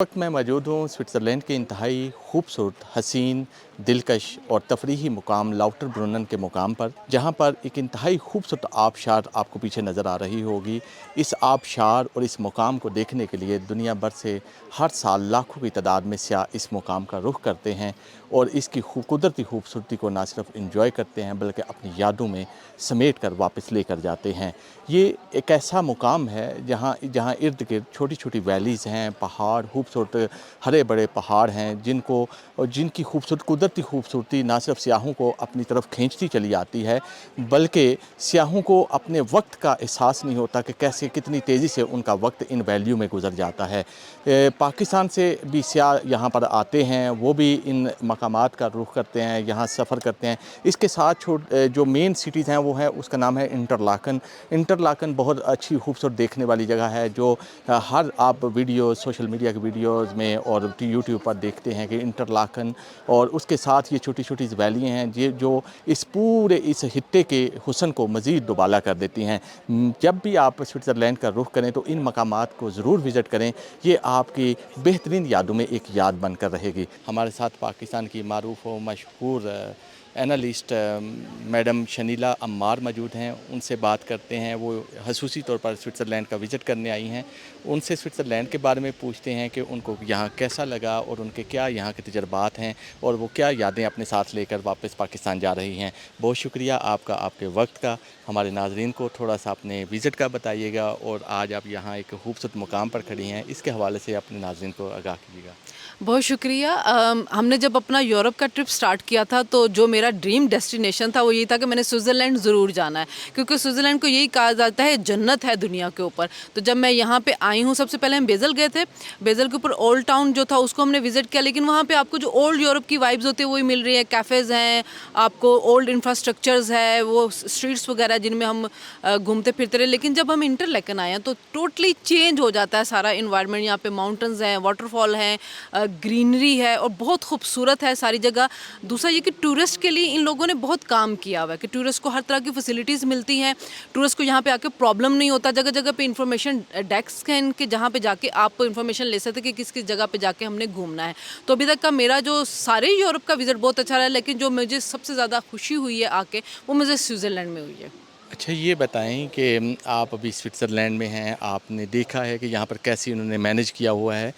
वक्त मैं मौजूद हूँ स्विट्ज़रलैंड के इंतहाई खूबसूरत, हसीन, दिलकश और तफरीही मुकाम लाउटरब्रुनन के मुकाम पर, जहाँ पर एक इंतहाई खूबसूरत आबशार आपको पीछे नज़र आ रही होगी। इस आबशार और इस मुकाम को देखने के लिए दुनिया भर से हर साल लाखों की तादाद में सियाह इस मुकाम का रुख करते हैं और इसकी कुदरती खूबसूरती को ना सिर्फ इंजॉय करते हैं बल्कि अपनी यादों में समेट कर वापस लेकर जाते हैं। ये एक ऐसा मुकाम है जहाँ जहाँ इर्द गिर्द छोटी छोटी वैलीज़ हैं, पहाड़, खूबसूरत हरे बड़े पहाड़ हैं जिनकी कुदरती खूबसूरती ना सिर्फ सियाहों को अपनी तरफ खींचती चली आती है बल्कि सियाहों को अपने वक्त का एहसास नहीं होता कि कैसे कितनी तेज़ी से उनका वक्त इन वैल्यू में गुजर जाता है। पाकिस्तान से भी सियाह यहाँ पर आते हैं, वो भी इन मकामात का रुख करते हैं, यहाँ सफ़र करते हैं। इसके साथ जो मेन सिटीज़ हैं वो है, उसका नाम है इंटरलाकन। इंटरलाकन बहुत अच्छी खूबसूरत देखने वाली जगह है जो हर आप वीडियो सोशल मीडिया के वीडियोज़ में और यूट्यूब पर देखते हैं कि इंटरलाकन, और उसके साथ ये छोटी छोटी वैलियाँ हैं जो इस खित्ते के हुस्न को मज़ीद दुबाला कर देती हैं। जब भी आप स्विट्ज़रलैंड का रुख करें तो इन मकामात को ज़रूर विज़िट करें, ये आपकी बेहतरीन यादों में एक याद बनकर रहेगी। हमारे साथ पाकिस्तान की मारूफ़ व मशहूर एनालिस्ट मैडम शनीला अम्मार मौजूद हैं। उनसे बात करते हैं। वो ख़ुसूसी तौर पर स्विट्ज़रलैंड का विज़िट करने आई हैं। उनसे स्विट्ज़रलैंड के बारे में पूछते हैं कि उनको यहाँ कैसा लगा और उनके क्या यहाँ के तजुर्बात हैं और वो क्या यादें अपने साथ लेकर वापस पाकिस्तान जा रही हैं। बहुत शुक्रिया आपका, आपके वक्त का। हमारे नाज़रीन को थोड़ा सा अपने विज़िट का बताइएगा और आज आप यहाँ एक खूबसूरत मुकाम पर खड़ी हैं, इसके हवाले से अपने नाज़रीन को आगाह कीजिएगा। बहुत शुक्रिया। हमने जब अपना यूरोप का ट्रिप स्टार्ट किया था तो जो मेरा ड्रीम डेस्टिनेशन था वो यही था कि मैंने स्विट्ज़रलैंड ज़रूर जाना है, क्योंकि स्विट्ज़रलैंड को यही कहा जाता है जन्नत है दुनिया के ऊपर। तो जब मैं यहाँ पे आई हूँ, सबसे पहले हम बेज़ल गए थे। बेज़ल के ऊपर ओल्ड टाउन जो था उसको हमने विज़िट किया, लेकिन वहाँ पर आपको जो ओल्ड यूरोप की वाइब्स होती है वही मिल रही है। कैफ़ेज़ हैं, आपको ओल्ड इंफ्रास्ट्रक्चर्स है, वो स्ट्रीट्स वगैरह जिनमें हम घूमते फिरते रहे। लेकिन जब हम इंटरलेकन आए हैं तो टोटली चेंज हो जाता है सारा इन्वायरमेंट। यहाँ पे माउंटेन्स हैं, वाटरफॉल हैं, ग्रीनरी है और बहुत खूबसूरत है सारी जगह। दूसरा ये कि टूरिस्ट के लिए इन लोगों ने बहुत काम किया हुआ है कि टूरिस्ट को हर तरह की फैसिलिटीज़ मिलती हैं। टूरिस्ट को यहाँ पे आके प्रॉब्लम नहीं होता। जगह जगह पे इंफॉर्मेशन डेस्क हैं इनके, जहाँ पे जाके आप इंफॉर्मेशन ले सकते कि किस किस जगह पे जाके हमने घूमना है। तो अभी तक का मेरा जो सारे यूरोप का विज़िट बहुत अच्छा रहा, लेकिन जो मुझे सबसे ज़्यादा खुशी हुई है आके, वो मुझे स्विट्ज़रलैंड में हुई है। अच्छा, ये बताएं कि आप अभी स्विट्ज़रलैंड में हैं, आपने देखा है कि यहाँ पर कैसे उन्होंने मैनेज किया हुआ है।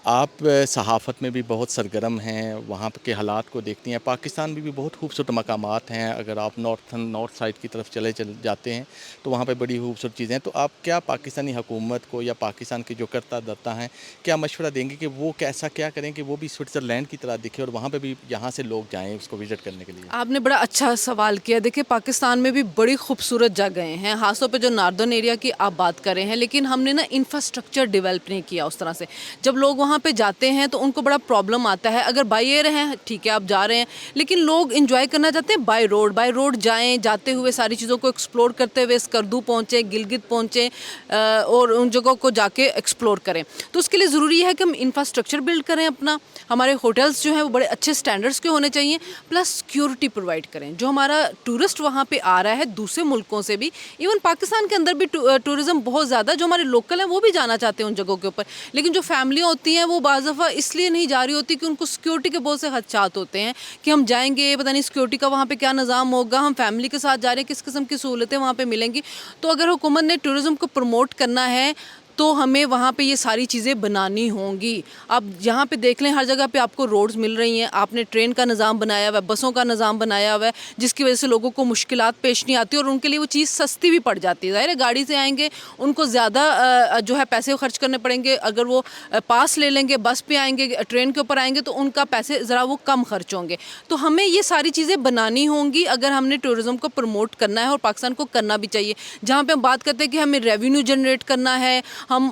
आप सहाफ़त में भी बहुत सरगर्म हैं, वहाँ के हालात को देखती हैं। पाकिस्तान में भी बहुत खूबसूरत मकामात हैं। अगर आप नॉर्थ साइड की तरफ चले जाते हैं तो वहाँ पे बड़ी खूबसूरत चीज़ें हैं। तो आप क्या पाकिस्तानी हुकूमत को या पाकिस्तान के जो करता धरता हैं, क्या मशवरा देंगे कि वो कैसा क्या करें कि वो भी स्विट्ज़रलैंड की तरह दिखे और वहाँ पे भी यहाँ से लोग जाएँ उसको विज़िट करने के लिए? आपने बड़ा अच्छा सवाल किया। देखिए, पाकिस्तान में भी बड़ी खूबसूरत जगहें हैं, ख़ास तौर पे जो नॉर्दर्न एरिया की आप बात कर रहे हैं, लेकिन हमने ना इंफ्रास्ट्रक्चर डेवलप नहीं किया उस तरह से। जब लोग वहाँ पे जाते हैं तो उनको बड़ा प्रॉब्लम आता है। अगर बाई एयर हैं, ठीक है, आप जा रहे हैं, लेकिन लोग एंजॉय करना चाहते हैं बाय रोड। बाय रोड जाएँ, जाते हुए सारी चीज़ों को एक्सप्लोर करते हुए स्कर्दू पहुँचे, गिलगित पहुँचे और उन जगहों को जाके एक्सप्लोर करें। तो उसके लिए ज़रूरी है कि हम इंफ्रास्ट्रक्चर बिल्ड करें अपना। हमारे होटल्स जो हैं वो बड़े अच्छे स्टैंडर्ड्स के होने चाहिए, प्लस सिक्योरिटी प्रोवाइड करें। जो हमारा टूरिस्ट वहाँ पे आ रहा है दूसरे मुल्कों से भी, इवन पाकिस्तान के अंदर भी टूरिज़्म बहुत ज़्यादा, जो हमारे लोकल हैं वो भी जाना चाहते हैं उन जगहों के ऊपर। लेकिन जो फैमिलियाँ होती हैं वो बाज़ दफ़ा इसलिए नहीं जा रही होती कि उनको सिक्योरिटी के बहुत से खदशात होते हैं कि हम जाएंगे, पता नहीं सिक्योरिटी का वहाँ पे क्या निज़ाम होगा, हम फैमिली के साथ जा रहे हैं, किस किस्म की सहूलतें वहाँ पे मिलेंगी। तो अगर हुकूमत ने टूरिज़्म को प्रमोट करना है तो हमें वहाँ पे ये सारी चीज़ें बनानी होंगी। आप यहाँ पे देख लें, हर जगह पे आपको रोड्स मिल रही हैं, आपने ट्रेन का निज़ाम बनाया हुआ है, बसों का निज़ाम बनाया हुआ है, जिसकी वजह से लोगों को मुश्किलात पेश नहीं आती और उनके लिए वो चीज़ सस्ती भी पड़ जाती है। ज़ाहिर है गाड़ी से आएंगे, उनको ज़्यादा जो है पैसे खर्च करने पड़ेंगे। अगर वो पास ले लेंगे, बस पे आएंगे, ट्रेन के ऊपर आएंगे, तो उनका पैसे ज़रा वो कम खर्च होंगे। तो हमें ये सारी चीज़ें बनानी होंगी अगर हमने टूरिज़्म को प्रमोट करना है, और पाकिस्तान को करना भी चाहिए। जहाँ पे हम बात करते हैं कि हमें रेवेन्यू जनरेट करना है, हम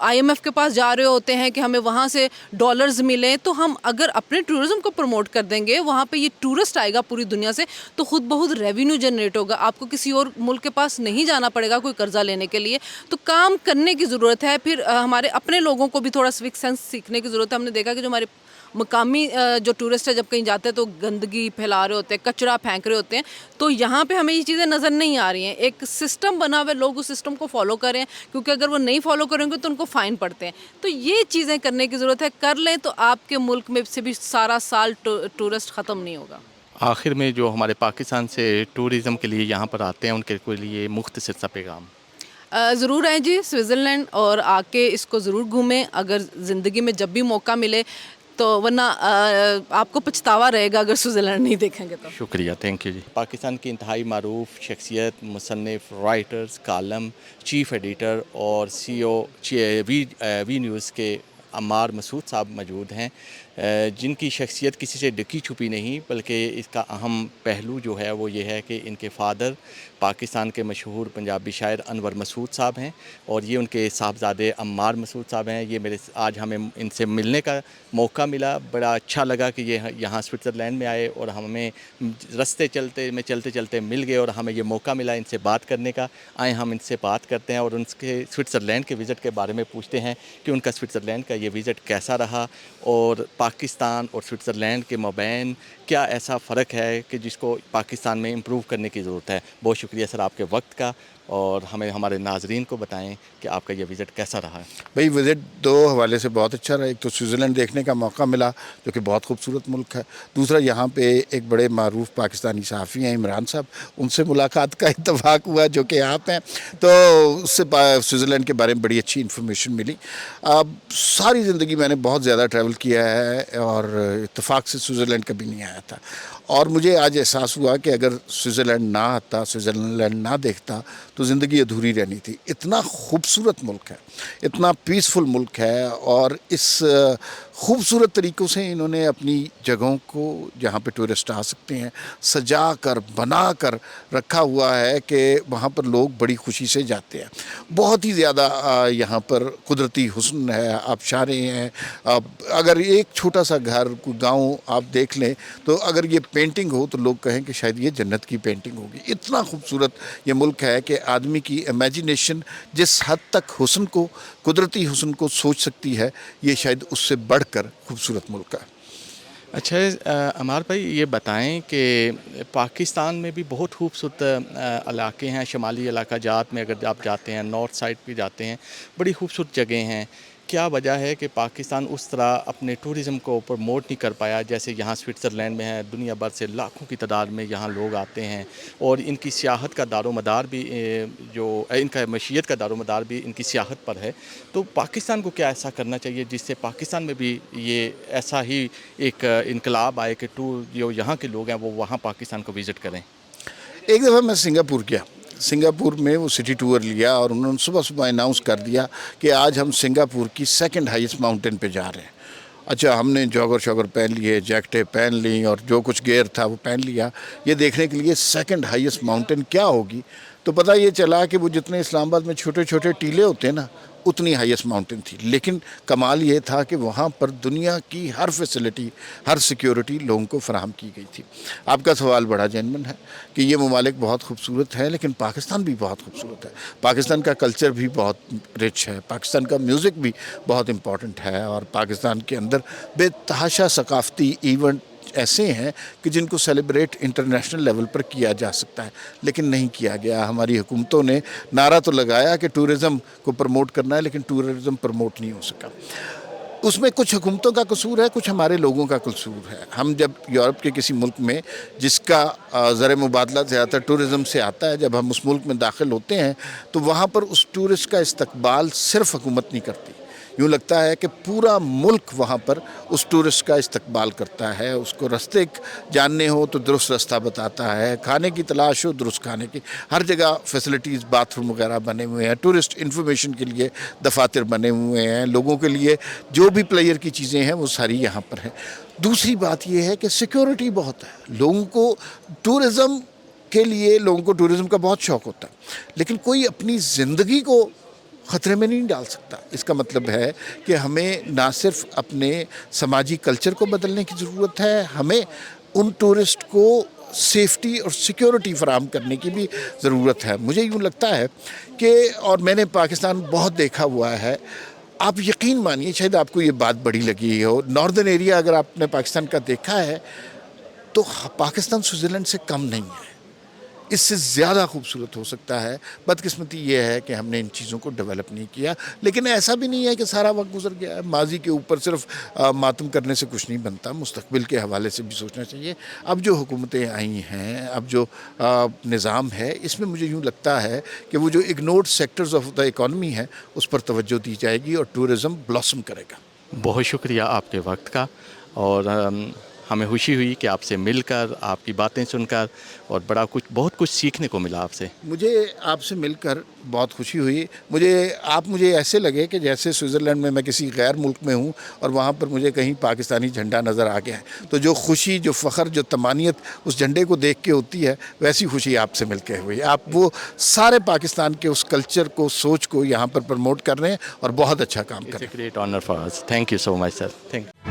IMF के पास जा रहे होते हैं कि हमें वहाँ से डॉलर्स मिलें, तो हम अगर अपने टूरिज़्म को प्रमोट कर देंगे, वहाँ पे ये टूरिस्ट आएगा पूरी दुनिया से, तो खुद बहुत रेवेन्यू जनरेट होगा। आपको किसी और मुल्क के पास नहीं जाना पड़ेगा कोई कर्जा लेने के लिए। तो काम करने की ज़रूरत है। फिर हमारे अपने लोगों को भी थोड़ा सिविक सेंस सीखने की ज़रूरत है। हमने देखा कि जो हमारे मकामी जो टूरिस्ट है जब कहीं जाते हैं तो गंदगी फैला रहे होते हैं, कचरा फेंक रहे होते हैं। तो यहाँ पे हमें ये चीज़ें नज़र नहीं आ रही हैं। एक सिस्टम बना हुआ है, लोग उस सिस्टम को फॉलो करें, क्योंकि अगर वो नहीं फॉलो فالو کریں گے تو ان کو فائن پڑتے ہیں. تو یہ چیزیں کرنے کی ضرورت ہے, کر لیں تو آپ کے ملک میں سے بھی سارا سال ٹورسٹ ختم نہیں ہوگا. آخر میں جو ہمارے پاکستان سے ٹورزم کے لیے یہاں پر آتے ہیں ان کے لیے مختصر سا پیغام. ضرور آئیں جی سوئٹزرلینڈ اور آ کے اس کو ضرور گھومیں اگر زندگی میں جب بھی موقع ملے تو, ورنہ آپ کو پچھتاوا رہے گا اگر سوئٹزرلینڈ نہیں دیکھیں گے تو. شکریہ, تھینک یو جی. پاکستان کی انتہائی معروف شخصیت, مصنف, رائٹرز, کالم, چیف ایڈیٹر اور CEO وی نیوز کے عمار مسعود صاحب موجود ہیں, جن کی شخصیت کسی سے ڈکی چھپی نہیں, بلکہ اس کا اہم پہلو جو ہے وہ یہ ہے کہ ان کے فادر پاکستان کے مشہور پنجابی شاعر انور مسعود صاحب ہیں اور یہ ان کے صاحبزادے عمار مسعود صاحب ہیں. یہ آج ہمیں ان سے ملنے کا موقع ملا, بڑا اچھا لگا کہ یہ یہاں سوئٹزرلینڈ میں آئے اور ہمیں رستے چلتے مل گئے اور ہمیں یہ موقع ملا ان سے بات کرنے کا. آئیں ہم ان سے بات کرتے ہیں اور ان کے سوئٹزرلینڈ کے وزٹ کے بارے میں پوچھتے ہیں کہ ان کا سوئٹزرلینڈ کا یہ وزٹ کیسا رہا اور پاکستان اور سوئٹزرلینڈ کے مابین کیا ایسا فرق ہے کہ جس کو پاکستان میں امپروو کرنے کی ضرورت ہے. بہت شکریہ سر آپ کے وقت کا, اور ہمیں ہمارے ناظرین کو بتائیں کہ آپ کا یہ وزٹ کیسا رہا ہے. بھائی وزٹ دو حوالے سے بہت اچھا رہا. ایک تو سوئٹزرلینڈ دیکھنے کا موقع ملا جو کہ بہت خوبصورت ملک ہے. دوسرا یہاں پہ ایک بڑے معروف پاکستانی صحافی ہیں عمران صاحب, ان سے ملاقات کا اتفاق ہوا جو کہ آپ ہیں, تو اس سے سوئٹزرلینڈ کے بارے میں بڑی اچھی انفارمیشن ملی. ساری زندگی میں نے بہت زیادہ ٹریول کیا ہے اور اتفاق سے سوئٹزرلینڈ کبھی نہیں آیا تھا, اور مجھے آج احساس ہوا کہ اگر سوئٹزرلینڈ نہ آتا, سوئٹزرلینڈ نہ دیکھتا تو زندگی ادھوری رہنی تھی. اتنا خوبصورت ملک ہے, اتنا پیسفل ملک ہے, اور اس خوبصورت طریقوں سے انہوں نے اپنی جگہوں کو جہاں پہ ٹورسٹ آ سکتے ہیں سجا کر بنا کر رکھا ہوا ہے کہ وہاں پر لوگ بڑی خوشی سے جاتے ہیں. بہت ہی زیادہ یہاں پر قدرتی حسن ہے, آبشاریں ہیں. اگر ایک چھوٹا سا گھر, کوئی گاؤں آپ دیکھ لیں تو اگر یہ پینٹنگ ہو تو لوگ کہیں کہ شاید یہ جنت کی پینٹنگ ہوگی. اتنا خوبصورت یہ ملک ہے کہ آدمی کی امیجنیشن جس حد تک حسن کو, قدرتی حسن کو سوچ سکتی ہے, یہ شاید اس سے بڑھ کر خوبصورت ملک ہے. اچھا عمار بھائی, یہ بتائیں کہ پاکستان میں بھی بہت خوبصورت علاقے ہیں, شمالی علاقہ جات میں اگر آپ جاتے ہیں, نارتھ سائڈ پہ جاتے ہیں, بڑی خوبصورت جگہیں ہیں. کیا وجہ ہے کہ پاکستان اس طرح اپنے ٹورزم کو پروموٹ نہیں کر پایا جیسے یہاں سوئٹزرلینڈ میں ہے؟ دنیا بھر سے لاکھوں کی تعداد میں یہاں لوگ آتے ہیں اور ان کی سیاحت کا دار و مدار بھی جو ان کا معیشت کا دار و مدار بھی ان کی سیاحت پر ہے. تو پاکستان کو کیا ایسا کرنا چاہیے جس سے پاکستان میں بھی یہ ایسا ہی ایک انقلاب آئے کہ جو یہاں کے لوگ ہیں وہ وہاں پاکستان کو وزٹ کریں؟ ایک دفعہ میں سنگاپور گیا, سنگاپور میں وہ سٹی ٹور لیا اور انہوں نے صبح صبح اناؤنس کر دیا کہ آج ہم سنگاپور کی سیکنڈ ہائیسٹ ماؤنٹین پہ جا رہے ہیں. اچھا, ہم نے جوگر پہن لیے, جیکٹیں پہن لیں اور جو کچھ گیئر تھا وہ پہن لیا یہ دیکھنے کے لیے سیکنڈ ہائیسٹ ماؤنٹین کیا ہوگی. تو پتہ یہ چلا کہ وہ جتنے اسلام آباد میں چھوٹے چھوٹے ٹیلے ہوتے ہیں نا, اتنی ہائیسٹ ماؤنٹین تھی. لیکن کمال یہ تھا کہ وہاں پر دنیا کی ہر فیسلٹی, ہر سیکیورٹی لوگوں کو فراہم کی گئی تھی. آپ کا سوال بڑا جینوین ہے کہ یہ ممالک بہت خوبصورت ہے, لیکن پاکستان بھی بہت خوبصورت ہے. پاکستان کا کلچر بھی بہت رچ ہے, پاکستان کا میوزک بھی بہت امپورٹنٹ ہے, اور پاکستان کے اندر بے تحاشا ثقافتی ایونٹ ایسے ہیں کہ جن کو سیلیبریٹ انٹرنیشنل لیول پر کیا جا سکتا ہے, لیکن نہیں کیا گیا. ہماری حکومتوں نے نعرہ تو لگایا کہ ٹورزم کو پروموٹ کرنا ہے, لیکن ٹورزم پروموٹ نہیں ہو سکا. اس میں کچھ حکومتوں کا قصور ہے, کچھ ہمارے لوگوں کا قصور ہے. ہم جب یورپ کے کسی ملک میں جس کا زر مبادلہ زیادہ تر ٹورزم سے آتا ہے, جب ہم اس ملک میں داخل ہوتے ہیں تو وہاں پر اس ٹورسٹ کا استقبال صرف حکومت نہیں کرتی. یوں لگتا ہے کہ پورا ملک وہاں پر اس ٹورسٹ کا استقبال کرتا ہے. اس کو رستے جاننے ہو تو درست رستہ بتاتا ہے, کھانے کی تلاش ہو درست کھانے کی, ہر جگہ فیسلٹیز, باتھ روم وغیرہ بنے ہوئے ہیں, ٹورسٹ انفارمیشن کے لیے دفاتر بنے ہوئے ہیں, لوگوں کے لیے جو بھی پلیئر کی چیزیں ہیں وہ ساری یہاں پر ہیں. دوسری بات یہ ہے کہ سیکیورٹی بہت ہے. لوگوں کو ٹورزم کے لیے, لوگوں کو ٹورزم کا بہت شوق ہوتا ہے, لیکن کوئی اپنی زندگی کو خطرے میں نہیں ڈال سکتا. اس کا مطلب ہے کہ ہمیں نہ صرف اپنے سماجی کلچر کو بدلنے کی ضرورت ہے, ہمیں ان ٹورسٹ کو سیفٹی اور سیکیورٹی فراہم کرنے کی بھی ضرورت ہے. مجھے یوں لگتا ہے کہ, اور میں نے پاکستان بہت دیکھا ہوا ہے, آپ یقین مانیے شاید آپ کو یہ بات بڑی لگی ہو, ناردرن ایریا اگر آپ نے پاکستان کا دیکھا ہے تو پاکستان سوئٹزرلینڈ سے کم نہیں ہے. اس سے زیادہ خوبصورت ہو سکتا ہے. بدقسمتی یہ ہے کہ ہم نے ان چیزوں کو ڈیولپ نہیں کیا. لیکن ایسا بھی نہیں ہے کہ سارا وقت گزر گیا ہے. ماضی کے اوپر صرف ماتم کرنے سے کچھ نہیں بنتا. مستقبل کے حوالے سے بھی سوچنا چاہیے. اب جو حکومتیں آئی ہیں, اب جو نظام ہے, اس میں مجھے یوں لگتا ہے کہ وہ جو ignored sectors of the economy ہے اس پر توجہ دی جائے گی اور ٹورزم بلاسم کرے گا. بہت شکریہ آپ کے وقت کا, اور ہمیں خوشی ہوئی کہ آپ سے مل کر, آپ کی باتیں سن کر, اور بہت کچھ سیکھنے کو ملا آپ سے. مجھے آپ سے مل کر بہت خوشی ہوئی. مجھے ایسے لگے کہ جیسے سوئٹزرلینڈ میں کسی غیر ملک میں ہوں اور وہاں پر مجھے کہیں پاکستانی جھنڈا نظر آ گیا ہے. تو جو خوشی, جو فخر, جو طمانینت اس جھنڈے کو دیکھ کے ہوتی ہے, ویسی خوشی آپ سے مل کے ہوئی. آپ وہ سارے پاکستان کے اس کلچر کو, سوچ کو یہاں پر پروموٹ کر رہے ہیں اور بہت اچھا کام کر رہے ہیں. It's a great honor for us. Thank you so much, sir. Thank you.